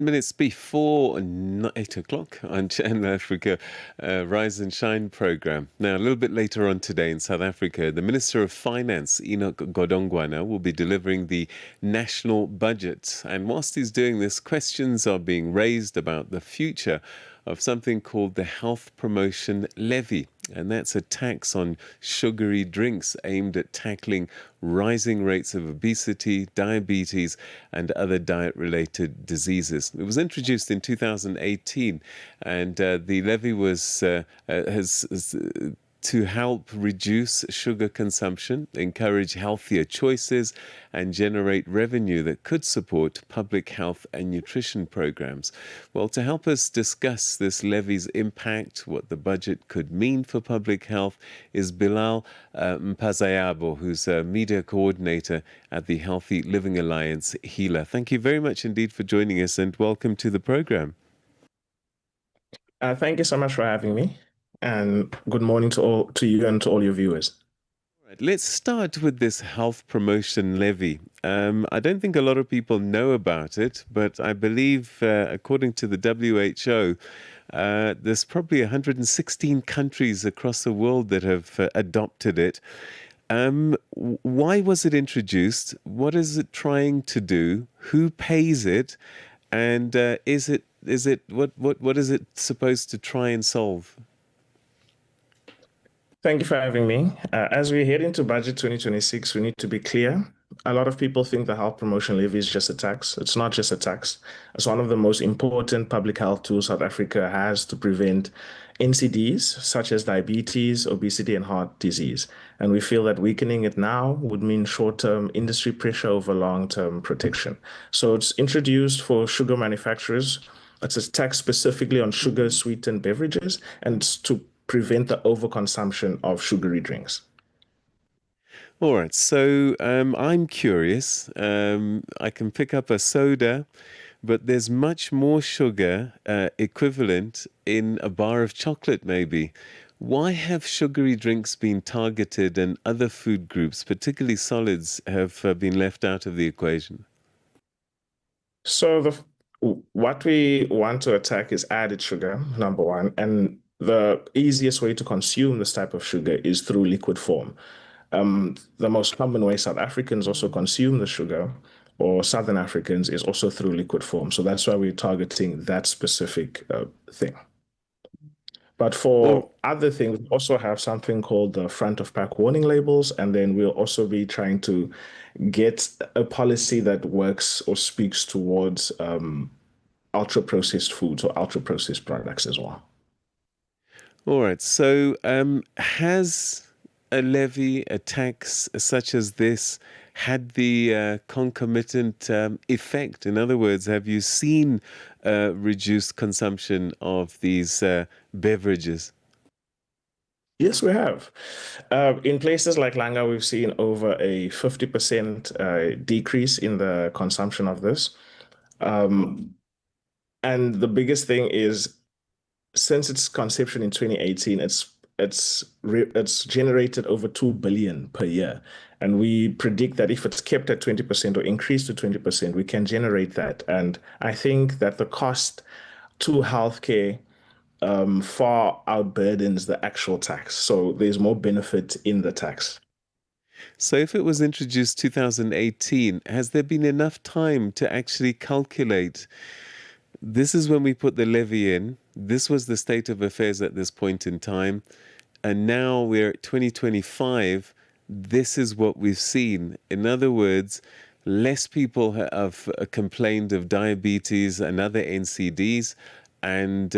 Minutes before 8 o'clock on Channel Africa Rise and Shine program. Now, a little bit later on today in South Africa, the Minister of Finance, Enoch Godongwana, will be delivering the national budget. And whilst he's doing this, questions are being raised about the future of something called the Health Promotion Levy. And that's a tax on sugary drinks aimed at tackling rising rates of obesity, diabetes, and other diet-related diseases. It was introduced in 2018, and the levy has to help reduce sugar consumption, encourage healthier choices, and generate revenue that could support public health and nutrition programs. Well, to help us discuss this levy's impact, what the budget could mean for public health, is Bilal Mpazayabo, who's a media coordinator at the Healthy Living Alliance, HEALA. Thank you very much indeed for joining us, and welcome to the program. Thank you so much for having me, and good morning to you and to all your viewers. Let's start with this health promotion levy. I don't think a lot of people know about it, but I believe, according to the WHO, there's probably 116 countries across the world that have adopted it. Why was it introduced? What is it trying to do? Who pays it? And what is it supposed to try and solve? Thank you for having me. As we head into Budget 2026, we need to be clear. A lot of people think the Health Promotion Levy is just a tax. It's not just a tax. It's one of the most important public health tools South Africa has to prevent NCDs, such as diabetes, obesity, and heart disease. And we feel that weakening it now would mean short-term industry pressure over long-term protection. So it's introduced for sugar manufacturers. It's a tax specifically on sugar-sweetened beverages, and it's to prevent the overconsumption of sugary drinks. All right, so I'm curious. I can pick up a soda, but there's much more sugar equivalent in a bar of chocolate, maybe. Why have sugary drinks been targeted and other food groups, particularly solids, have been left out of the equation? So what we want to attack is added sugar, number one, and the easiest way to consume this type of sugar is through liquid form. The most common way South Africans also consume the sugar, or Southern Africans, is also through liquid form. So that's why we're targeting that specific thing. But for other things, we also have something called the front of pack warning labels, and then we'll also be trying to get a policy that works or speaks towards ultra processed foods or ultra processed products as well. All right. So, has a levy, a tax such as this, had the concomitant effect? In other words, have you seen reduced consumption of these beverages? Yes, we have. In places like Langa, we've seen over a 50% decrease in the consumption of this. And the biggest thing is, since its conception in 2018, it's generated over 2 billion per year. And we predict that if it's kept at 20% or increased to 20%, we can generate that. And I think that the cost to healthcare far outburdens the actual tax. So there's more benefit in the tax. So if it was introduced 2018, has there been enough time to actually calculate? This is when we put the levy in. This was the state of affairs at this point in time. And now we're at 2025. This is what we've seen. In other words, less people have complained of diabetes and other NCDs. And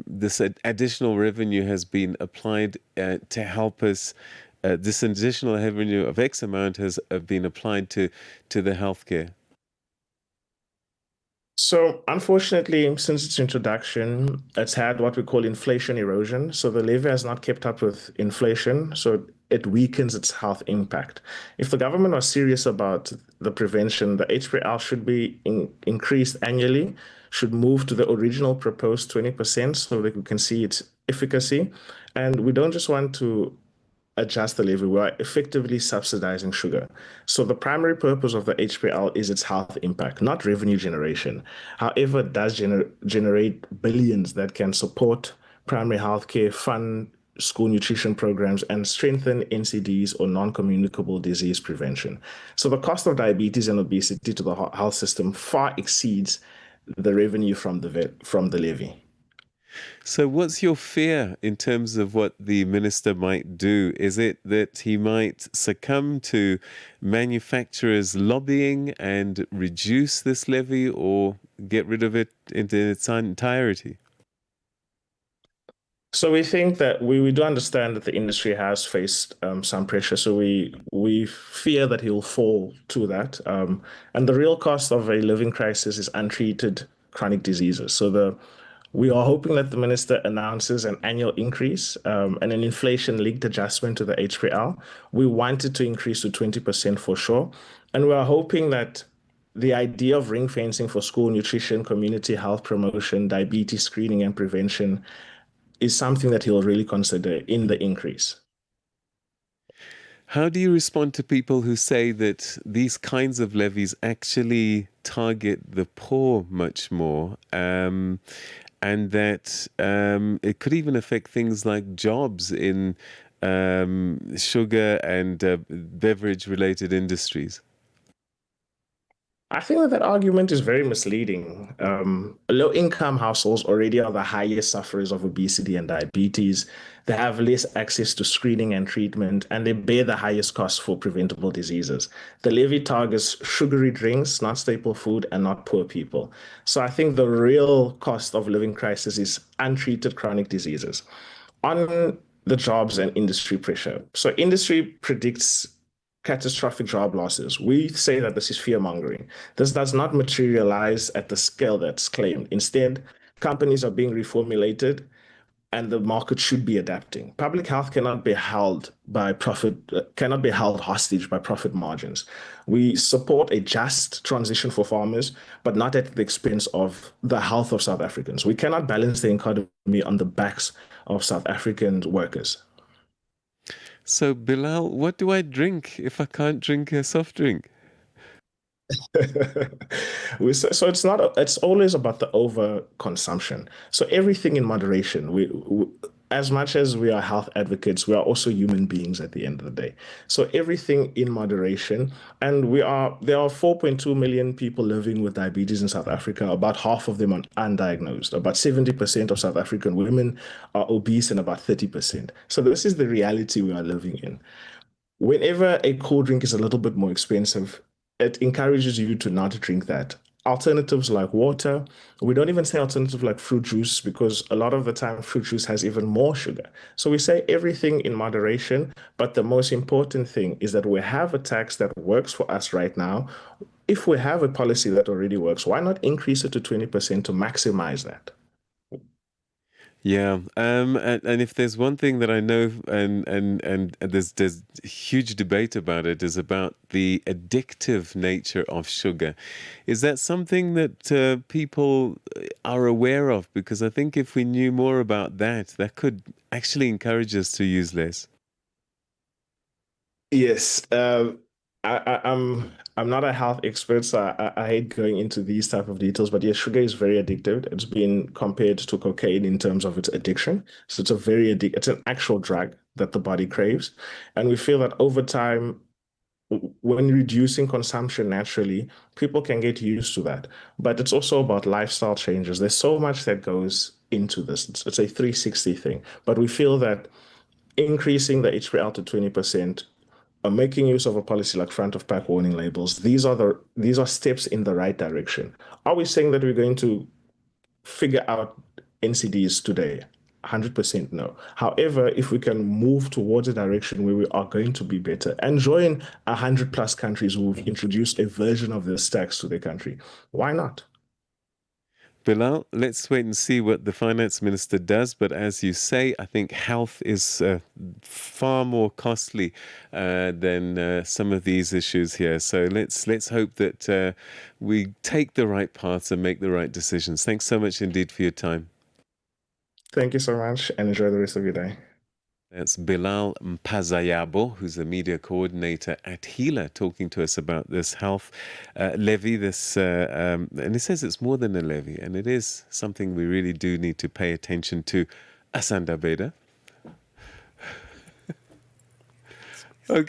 this additional revenue has been applied to help us. This additional revenue of X amount has been applied to the healthcare. So unfortunately, since its introduction, it's had what we call inflation erosion. So the levy has not kept up with inflation, so it weakens its health impact. If the government was serious about the prevention, the HPL should be increased annually, should move to the original proposed 20% so that we can see its efficacy. And we don't just want to adjust the levy, we are effectively subsidizing sugar. So the primary purpose of the HPL is its health impact, not revenue generation. However, it does generate billions that can support primary healthcare, fund school nutrition programs, and strengthen NCDs or non-communicable disease prevention. So the cost of diabetes and obesity to the health system far exceeds the revenue from the levy. So, what's your fear in terms of what the minister might do? Is it that he might succumb to manufacturers' lobbying and reduce this levy or get rid of it in its entirety? So we think that we do understand that the industry has faced some pressure. So we fear that he will fall to that. And the real cost of a living crisis is untreated chronic diseases. So we are hoping that the minister announces an annual increase and an inflation-linked adjustment to the HPL. We wanted to increase to 20% for sure. And we are hoping that the idea of ring fencing for school nutrition, community health promotion, diabetes screening and prevention is something that he'll really consider in the increase. How do you respond to people who say that these kinds of levies actually target the poor much more, and that it could even affect things like jobs in sugar and beverage-related industries? I think that argument is very misleading. Low-income households already are the highest sufferers of obesity and diabetes. They have less access to screening and treatment, and they bear the highest costs for preventable diseases. The levy targets sugary drinks, not staple food, and not poor people. So I think the real cost of living crisis is untreated chronic diseases. On the jobs and industry pressure. So industry predicts catastrophic job losses. We say that this is fear mongering. This does not materialize at the scale that's claimed. Instead, companies are being reformulated and the market should be adapting. Public health cannot be held by profit, cannot be held hostage by profit margins. We support a just transition for farmers, but not at the expense of the health of South Africans. We cannot balance the economy on the backs of South African workers. So, Bilal, what do I drink if I can't drink a soft drink? So it's always about the overconsumption. So everything in moderation. As much as we are health advocates, we are also human beings at the end of the day. So everything in moderation. And there are 4.2 million people living with diabetes in South Africa. About half of them are undiagnosed. About 70% of South African women are obese and about 30%. So this is the reality we are living in. Whenever a cold drink is a little bit more expensive, it encourages you to not drink that. Alternatives like water, we don't even say alternative like fruit juice because a lot of the time fruit juice has even more sugar. So we say everything in moderation, but the most important thing is that we have a tax that works for us right now. If we have a policy that already works, why not increase it to 20% to maximize that? Yeah, and if there's one thing that I know, and there's huge debate about it, is about the addictive nature of sugar. Is that something that people are aware of? Because I think if we knew more about that, that could actually encourage us to use less. Yes, I'm not a health expert, so I hate going into these type of details. But yes, sugar is very addictive. It's been compared to cocaine in terms of its addiction. So it's an actual drug that the body craves, and we feel that over time, when reducing consumption naturally, people can get used to that. But it's also about lifestyle changes. There's so much that goes into this. It's a 360 thing. But we feel that increasing the HPL to 20%, making use of a policy like front of pack warning labels, these are steps in the right direction. Are we saying that we're going to figure out NCDs today? 100% no. However, if we can move towards a direction where we are going to be better and join 100 plus countries who've introduced a version of this tax to their country, why not? Bilal, let's wait and see what the finance minister does. But as you say, I think health is far more costly than some of these issues here. So let's hope that we take the right paths and make the right decisions. Thanks so much indeed for your time. Thank you so much and enjoy the rest of your day. It's Bilal Mpazayabo, who's the media coordinator at HEALA, talking to us about this health levy. And he says it's more than a levy, and it is something we really do need to pay attention to. Asanda Beda.